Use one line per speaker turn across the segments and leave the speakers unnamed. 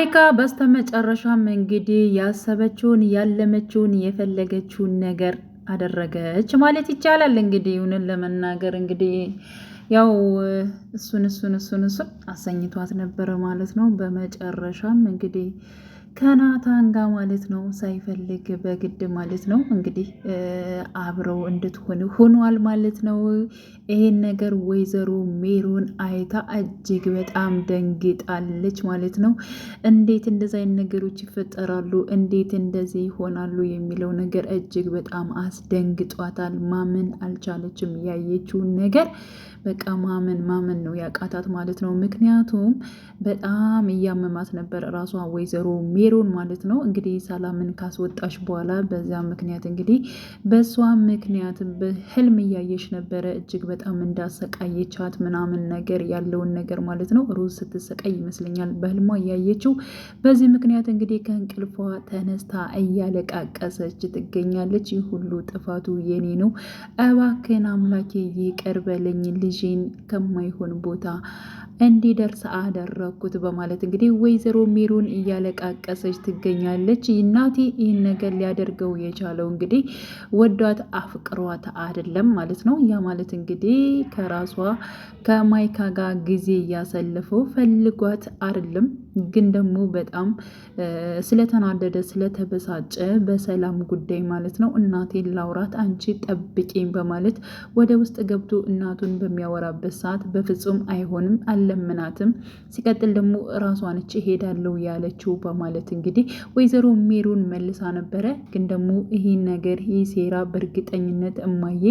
ማይካ በስተመጨረሻም እንግዲህ ያሰበችውን ያለመችውን የፈለገችውን ነገር አደረገች ማለት ይቻላል። እንግዲህ እውነት ለመናገር እንግዲህ ያው እሱን አሰኝቷት ነበረ ማለት ነው። በመጨረሻም እንግዲህ ከናታን ጋር ማለት ነው ሳይፈልግ በግድ ማለት ነው እንግዲህ አብረው እንድትሆን ሆኗል ማለት ነው። ይሄን ነገር ወይዘሮ ሜሮን አይታ እጅግ በጣም ደንግጣለች ማለት ነው። እንዴት እንደዚህ አይነት ነገሮች ይፈጠራሉ? እንዴት እንደዚህ ይሆናሉ? የሚለው ነገር እጅግ በጣም አስደንግጧታል። ማመን አልቻለችም ያየችውን ነገር በቃ ማመን ነው ያቃታት ማለት ነው። ምክንያቱም በጣም እያመማት ነበር ራሷ ወይዘሮ ሜሮን ማለት ነው። እንግዲህ ሰላምን ካስወጣሽ በኋላ በዛ ምክንያት እንግዲህ በሷ ምክንያት በህልም እያየች ነበረ እጅግ በጣም እንዳሰቃየቻት ምናምን ነገር ያለውን ነገር ማለት ነው። ሮዝ ስትሰቃይ ይመስለኛል በህልሟ እያየችው። በዚህ ምክንያት እንግዲህ ከእንቅልፏ ተነስታ እያለቃቀሰች ትገኛለች። ይህ ሁሉ ጥፋቱ የኔ ነው፣ እባክህን አምላኬ ይቅር በለኝ ልጄን ከማይሆን ቦታ እንዲደርስ አደረግኩት በማለት እንግዲህ ወይዘሮ ሜሮን እያለቃቀሰች ትገኛለች። እናቴ ይህን ነገር ሊያደርገው የቻለው እንግዲህ ወዷት አፍቅሯት አይደለም ማለት ነው። ያ ማለት እንግዲህ ከራሷ ከማይካ ጋር ጊዜ እያሰለፈው ፈልጓት አይደለም፣ ግን ደግሞ በጣም ስለተናደደ ስለተበሳጨ በሰላም ጉዳይ ማለት ነው እናቴን ላውራት አንቺ ጠብቂኝ በማለት ወደ ውስጥ ገብቶ እናቱን በሚያወራበት ሰዓት በፍጹም አይሆንም አልለምናትም፣ ሲቀጥል ደግሞ ራሷ ነች እሄዳለሁ ያለችው በማለት እንግዲህ ወይዘሮ ሜሮን መልሳ ነበረ። ግን ደግሞ ይህን ነገር ይህ ሴራ በእርግጠኝነት እማዬ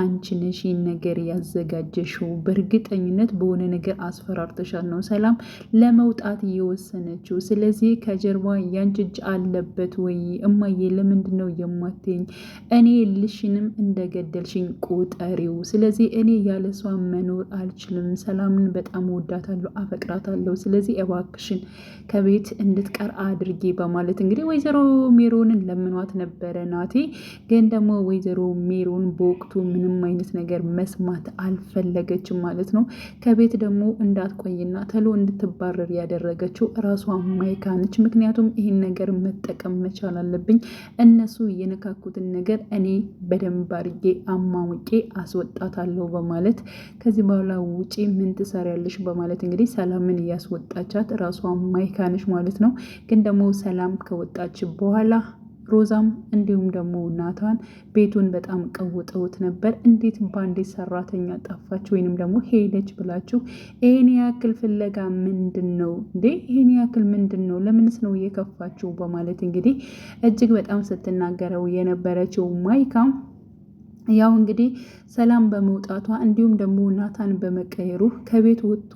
አንቺ ነሽ ይህን ነገር ያዘጋጀሽው፣ በእርግጠኝነት በሆነ ነገር አስፈራርተሻል ነው ሰላም ለመውጣት የወሰነችው። ስለዚህ ከጀርባ ያንቺ እጅ አለበት ወይ እማዬ? ለምንድን ነው የማትይኝ? እኔ ልሽንም እንደገደልሽኝ ቁጠሪው። ስለዚህ እኔ ያለሷ መኖር አልችልም። ሰላምን በጣም ወዳታለሁ፣ አፈቅራታለሁ። ስለዚህ እባክሽን ከቤት እንድትቀር አድርጌ በማለት እንግዲህ ወይዘሮ ሜሮንን ለምኗት ነበረ ናቴ። ግን ደግሞ ወይዘሮ ሜሮን በወቅቱ ምንም አይነት ነገር መስማት አልፈለገችም ማለት ነው። ከቤት ደግሞ እንዳትቆይና ተሎ እንድትባረር ያደረገችው ራሷ ማይካ ነች። ምክንያቱም ይህን ነገር መጠቀም መቻል አለብኝ፣ እነሱ የነካኩትን ነገር እኔ በደንብ አድርጌ አማሙቄ አስወጣታለሁ በማለት ከዚህ በኋላ ውጪ ምን ትሰሪያለሽ በማለት እንግዲህ ሰላምን እያስወጣቻት ራሷ ማይካ ነች ማለት ነው። ግን ደግሞ ሰላም ከወጣች በኋላ ሮዛም እንዲሁም ደግሞ ናታን ቤቱን በጣም ቀውጠውት ነበር። እንዴት በአንዴ ሰራተኛ ጠፋች ወይንም ደግሞ ሄደች ብላችሁ ይሄን ያክል ፍለጋ ምንድን ነው እንዴ? ይሄን ያክል ምንድን ነው? ለምንስ ነው እየከፋችሁ? በማለት እንግዲህ እጅግ በጣም ስትናገረው የነበረችው ማይካም ያው እንግዲህ ሰላም በመውጣቷ እንዲሁም ደግሞ ናታን በመቀየሩ ከቤት ወጥቶ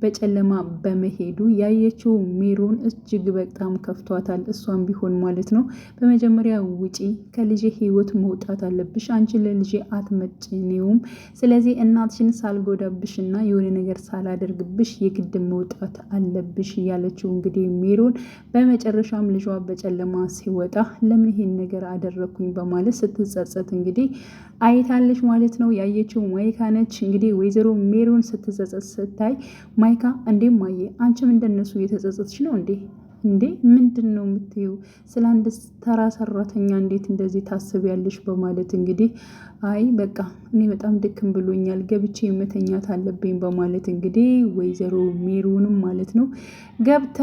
በጨለማ በመሄዱ ያየችው ሜሮን እጅግ በጣም ከፍቷታል። እሷም ቢሆን ማለት ነው በመጀመሪያ ውጪ፣ ከልጄ ህይወት መውጣት አለብሽ፣ አንቺ ለልጄ አትመጭኔውም፣ ስለዚህ እናትሽን ሳልጎዳብሽና የሆነ ነገር ሳላደርግብሽ የግድ መውጣት አለብሽ ያለችው እንግዲህ ሜሮን በመጨረሻም ልጇ በጨለማ ሲወጣ ለምን ይሄን ነገር አደረግኩኝ በማለት ስትጸጸት እንግዲህ አይታለች ማለት ነው። ያየችው ማይካ ነች። እንግዲህ ወይዘሮ ሜሮን ስትጸጸት ስታይ ማይካ እንዴ ማየ አንቺም እንደነሱ እየተጸጸትሽ ነው እንዴ ምንድን ነው የምትይው? ስለ አንድ ተራ ሰራተኛ እንዴት እንደዚህ ታስቢያለሽ? በማለት እንግዲህ አይ በቃ እኔ በጣም ድክም ብሎኛል ገብቼ መተኛት አለብኝ በማለት እንግዲህ ወይዘሮ ሜሮንም ማለት ነው ገብታ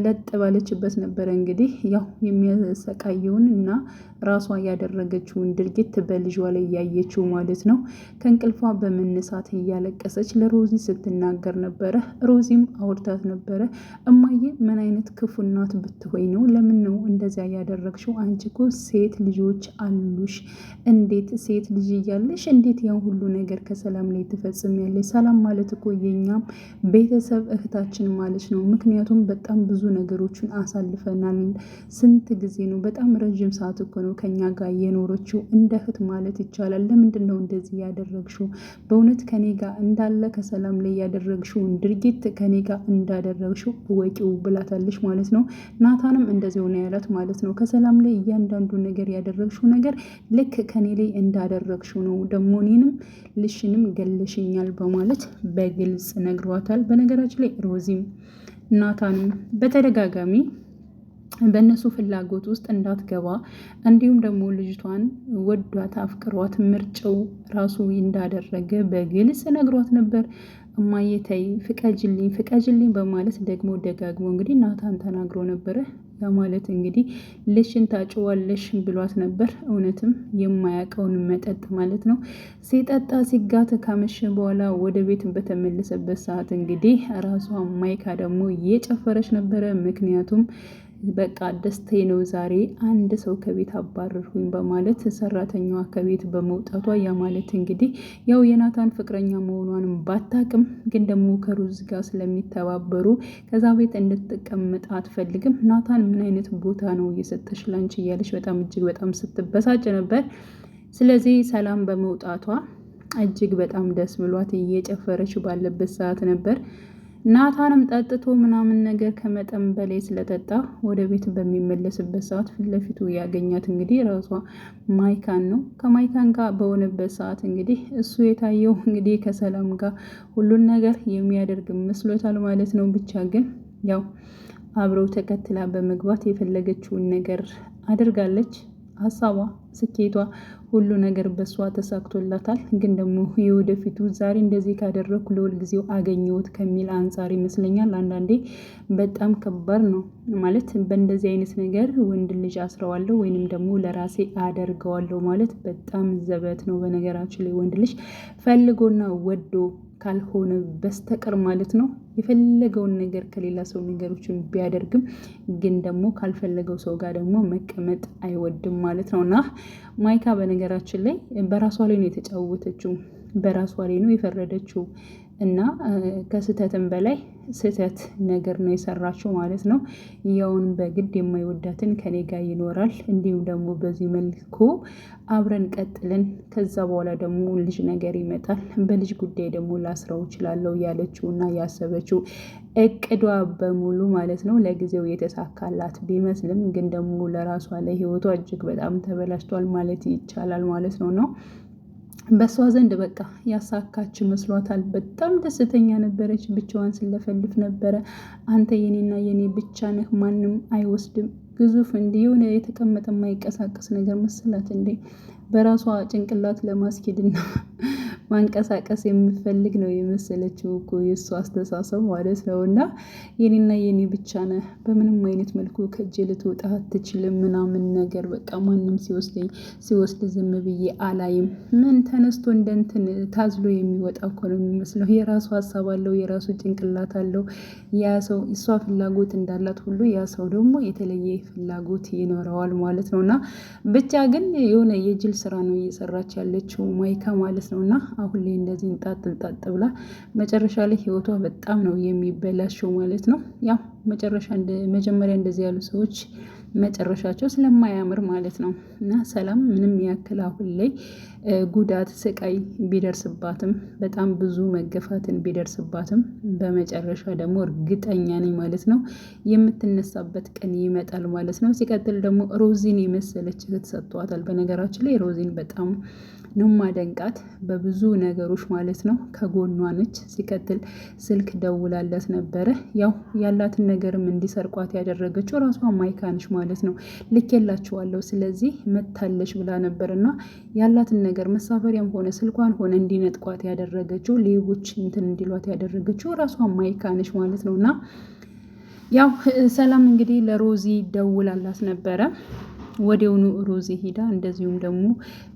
ለጥ ባለችበት ነበረ እንግዲህ ያው የሚያሰቃየውን እና ራሷ ያደረገችውን ድርጊት በልጇ ላይ ያየችው ማለት ነው። ከእንቅልፏ በመነሳት እያለቀሰች ለሮዚ ስትናገር ነበረ። ሮዚም አውርታት ነበረ። እማዬ ምን አይነት ክፉ እናት ብትሆይ ነው? ለምን ነው እንደዚያ ያደረግሽው? አንቺ እኮ ሴት ልጆች አሉሽ። እንዴት ሴት ልጅ እያለሽ እንዴት ያን ሁሉ ነገር ከሰላም ላይ ትፈጽሚያለሽ? ሰላም ማለት እኮ የኛም ቤተሰብ እህታችን ማለት ነው። ምክንያቱም በጣም ብዙ ነገሮችን አሳልፈናል። ስንት ጊዜ ነው? በጣም ረዥም ሰዓት እኮ ነው ከኛ ጋር የኖረችው እንደ እህት ማለት ይቻላል። ለምንድን ነው እንደዚህ ያደረግሽው? በእውነት ከኔ ጋር እንዳለ ከሰላም ላይ ያደረግሽውን ድርጊት ከኔ ጋር እንዳደረግሽው እወቂው ብላታለች ማለት ነው። ናታንም እንደዚህ ሆነ ያላት ማለት ነው። ከሰላም ላይ እያንዳንዱ ነገር ያደረግሽው ነገር ልክ ከኔ ላይ እንዳደረግሽው ነው፣ ደግሞ እኔንም ልሽንም ገለሽኛል በማለት በግልጽ ነግሯታል። በነገራችን ላይ ሮዚም ናታንም በተደጋጋሚ በእነሱ ፍላጎት ውስጥ እንዳትገባ እንዲሁም ደግሞ ልጅቷን ወዷት አፍቅሯት ምርጫው ራሱ እንዳደረገ በግልጽ ነግሯት ነበር። እማዬ ተይ ፍቀጅልኝ በማለት ደግሞ ደጋግሞ እንግዲህ ናታን ተናግሮ ነበረ። በማለት እንግዲህ ልሽን ታጭዋለሽ ብሏት ነበር። እውነትም የማያውቀውን መጠጥ ማለት ነው ሲጠጣ ሲጋት ካመሸ በኋላ ወደ ቤት በተመለሰበት ሰዓት እንግዲህ ራሷ ማይካ ደግሞ እየጨፈረች ነበረ። ምክንያቱም በቃ ደስታዬ ነው ዛሬ አንድ ሰው ከቤት አባረርኩኝ በማለት ሰራተኛዋ ከቤት በመውጣቷ ያ ማለት እንግዲህ ያው የናታን ፍቅረኛ መሆኗንም ባታቅም ግን ደግሞ ከሩዝ ጋር ስለሚተባበሩ ከዛ ቤት እንድትቀመጥ አትፈልግም። ናታን ምን አይነት ቦታ ነው እየሰጠሽ ላንቺ እያለች በጣም እጅግ በጣም ስትበሳጭ ነበር። ስለዚህ ሰላም በመውጣቷ እጅግ በጣም ደስ ብሏት እየጨፈረች ባለበት ሰዓት ነበር ናታንም ጠጥቶ ምናምን ነገር ከመጠን በላይ ስለጠጣ ወደ ቤት በሚመለስበት ሰዓት ፊት ለፊቱ ያገኛት እንግዲህ ራሷ ማይካን ነው። ከማይካን ጋር በሆነበት ሰዓት እንግዲህ እሱ የታየው እንግዲህ ከሰላም ጋር ሁሉን ነገር የሚያደርግ መስሎታል ማለት ነው። ብቻ ግን ያው አብረው ተከትላ በመግባት የፈለገችውን ነገር አድርጋለች። ሀሳቧ፣ ስኬቷ፣ ሁሉ ነገር በሷ ተሳክቶላታል። ግን ደግሞ የወደፊቱ ዛሬ እንደዚህ ካደረኩ ለሁል ጊዜው አገኘሁት ከሚል አንጻር ይመስለኛል አንዳንዴ በጣም ከባድ ነው ማለት በእንደዚህ አይነት ነገር ወንድ ልጅ አስረዋለሁ ወይንም ደግሞ ለራሴ አደርገዋለሁ ማለት በጣም ዘበት ነው። በነገራችን ላይ ወንድ ልጅ ፈልጎና ወዶ ካልሆነ በስተቀር ማለት ነው የፈለገውን ነገር ከሌላ ሰው ነገሮችን ቢያደርግም ግን ደግሞ ካልፈለገው ሰው ጋር ደግሞ መቀመጥ አይወድም ማለት ነው። እና ማይካ በነገራችን ላይ በራሷ ላይ ነው የተጫወተችው፣ በራሷ ላይ ነው የፈረደችው እና ከስህተትም በላይ ስህተት ነገር ነው የሰራችው ማለት ነው። ያውን በግድ የማይወዳትን ከኔ ጋር ይኖራል እንዲሁም ደግሞ በዚህ መልኩ አብረን ቀጥለን ከዛ በኋላ ደግሞ ልጅ ነገር ይመጣል፣ በልጅ ጉዳይ ደግሞ ላስረው እችላለሁ ያለችው እና ያሰበችው እቅዷ በሙሉ ማለት ነው ለጊዜው የተሳካላት ቢመስልም ግን ደግሞ ለራሷ ለህይወቷ እጅግ በጣም ተበላሽቷል ማለት ይቻላል ማለት ነው። በሷ ዘንድ በቃ ያሳካች መስሏታል። በጣም ደስተኛ ነበረች። ብቻዋን ስለፈልፍ ነበረ። አንተ የኔና የኔ ብቻ ነህ፣ ማንም አይወስድም። ግዙፍ እንዲህ የሆነ የተቀመጠ የማይቀሳቀስ ነገር መሰላት እንዴ! በራሷ ጭንቅላት ለማስኬድና ማንቀሳቀስ የምፈልግ ነው የመሰለችው እኮ የእሱ አስተሳሰብ ማለት ነው። እና የኔና የኔ ብቻ ነህ፣ በምንም አይነት መልኩ ከእጄ ልትወጣ አትችልም ምናምን ነገር በቃ ማንም ሲወስድ ዝም ብዬ አላይም። ምን ተነስቶ እንደንትን ታዝሎ የሚወጣ እኮ ነው የሚመስለው። የራሱ ሀሳብ አለው፣ የራሱ ጭንቅላት አለው። ያ ሰው እሷ ፍላጎት እንዳላት ሁሉ ያ ሰው ደግሞ የተለየ ፍላጎት ይኖረዋል ማለት ነው። እና ብቻ ግን የሆነ የጅል ስራ ነው እየሰራች ያለችው ማይካ ማለት ነው። እና አሁን ላይ እንደዚህ እንጣጥ ብላ መጨረሻ ላይ ህይወቷ በጣም ነው የሚበላሸው ማለት ነው። ያው መጀመሪያ እንደዚህ ያሉ ሰዎች መጨረሻቸው ስለማያምር ማለት ነው። እና ሰላም ምንም ያክል አሁን ላይ ጉዳት ስቃይ ቢደርስባትም በጣም ብዙ መገፋትን ቢደርስባትም በመጨረሻ ደግሞ እርግጠኛ ነኝ ማለት ነው የምትነሳበት ቀን ይመጣል ማለት ነው። ሲቀጥል ደግሞ ሮዚን የመሰለች እህት ሰጥቷታል። በነገራችን ላይ ሮዚን በጣም ነው ማደንቃት በብዙ ነገሮች ማለት ነው። ከጎኗ ነች። ሲቀጥል ስልክ ደውላለት ነበረ። ያው ያላትን ነገርም እንዲሰርቋት ያደረገችው ራሷ ማይካ ነች ማለት ነው። ልኬላችኋለሁ ስለዚህ መታለች ብላ ነበር እና ያላትን ነገር መሳፈሪያም ሆነ ስልኳን ሆነ እንዲነጥቋት ያደረገችው ሌቦች እንትን እንዲሏት ያደረገችው ራሷ ማይካ ነች ማለት ነው። እና ያው ሰላም እንግዲህ ለሮዚ ደውላላት ነበረ። ወዲያውኑ ሮዚ ሄዳ እንደዚሁም ደግሞ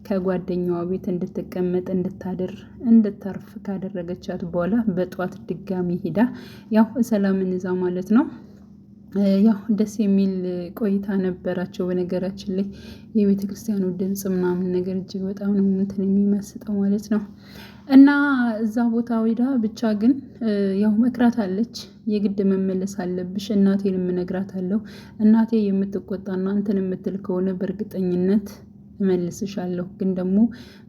ከጓደኛዋ ቤት እንድትቀመጥ እንድታርፍ ካደረገቻት በኋላ በጧት ድጋሚ ሄዳ ያው ሰላምን ይዛ ማለት ነው። ያው ደስ የሚል ቆይታ ነበራቸው። በነገራችን ላይ የቤተ ክርስቲያኑ ድምፅ ምናምን ነገር እጅግ በጣም ነው እንትን የሚመስጠው ማለት ነው። እና እዛ ቦታ ሄዳ ብቻ ግን ያው መክራት አለች። የግድ መመለስ አለብሽ፣ እናቴንም እነግራታለሁ። እናቴ የምትቆጣና እንትን የምትል ከሆነ በእርግጠኝነት እመልስሻለሁ፣ ግን ደግሞ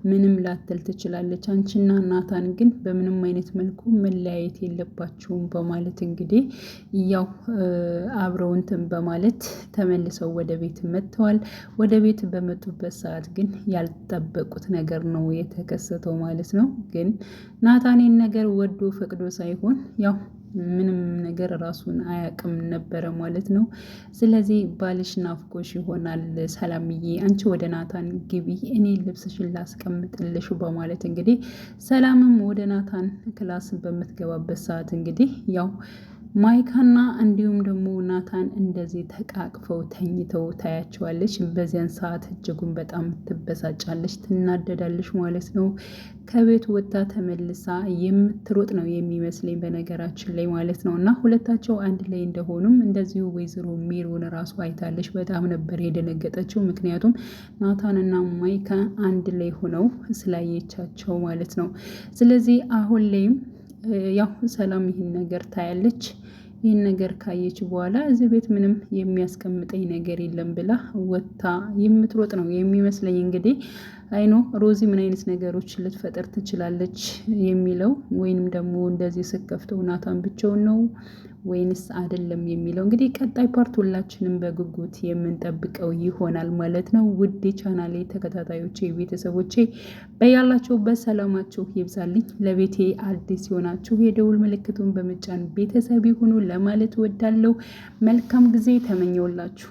ምንም ላትል ትችላለች። አንቺና ናታን ግን በምንም አይነት መልኩ መለያየት የለባችሁም በማለት እንግዲህ ያው አብረው እንትን በማለት ተመልሰው ወደ ቤት መጥተዋል። ወደ ቤት በመጡበት ሰዓት ግን ያልጠበቁት ነገር ነው የተከሰተው ማለት ነው። ግን ናታኔን ነገር ወዶ ፈቅዶ ሳይሆን ያው ምንም ነገር ራሱን አያውቅም ነበረ ማለት ነው። ስለዚህ ባልሽ ናፍቆሽ ይሆናል ሰላምዬ፣ አንቺ ወደ ናታን ግቢ፣ እኔ ልብስሽን ላስቀምጥልሽ በማለት እንግዲህ ሰላምም ወደ ናታን ክላስ በምትገባበት ሰዓት እንግዲህ ያው ማይካና እንዲሁም ደግሞ ናታን እንደዚህ ተቃቅፈው ተኝተው ታያቸዋለች። በዚያን ሰዓት እጅጉን በጣም ትበሳጫለች፣ ትናደዳለች ማለት ነው። ከቤት ወጥታ ተመልሳ የምትሮጥ ነው የሚመስለኝ በነገራችን ላይ ማለት ነው። እና ሁለታቸው አንድ ላይ እንደሆኑም እንደዚሁ ወይዘሮ ሜሮን ራሱ አይታለች። በጣም ነበር የደነገጠችው፣ ምክንያቱም ናታንና ማይካ አንድ ላይ ሆነው ስላየቻቸው ማለት ነው። ስለዚህ አሁን ላይም ያው ሰላም ይህን ነገር ታያለች። ይህን ነገር ካየች በኋላ እዚህ ቤት ምንም የሚያስቀምጠኝ ነገር የለም ብላ ወጥታ የምትሮጥ ነው የሚመስለኝ። እንግዲህ አይኖ ሮዚ ምን አይነት ነገሮች ልትፈጠር ትችላለች የሚለው ወይንም ደግሞ እንደዚህ ስከፍተው ናታን ብቻውን ነው ወይንስ አይደለም የሚለው እንግዲህ ቀጣይ ፓርት ሁላችንም በጉጉት የምንጠብቀው ይሆናል ማለት ነው። ውድ ቻናሌ ተከታታዮቼ ቤተሰቦቼ በያላችሁበት ሰላማችሁ ይብዛልኝ። ለቤቴ አዲስ የሆናችሁ የደውል ምልክቱን በመጫን ቤተሰብ ይሁኑ ለማለት ወዳለው መልካም ጊዜ ተመኘውላችሁ።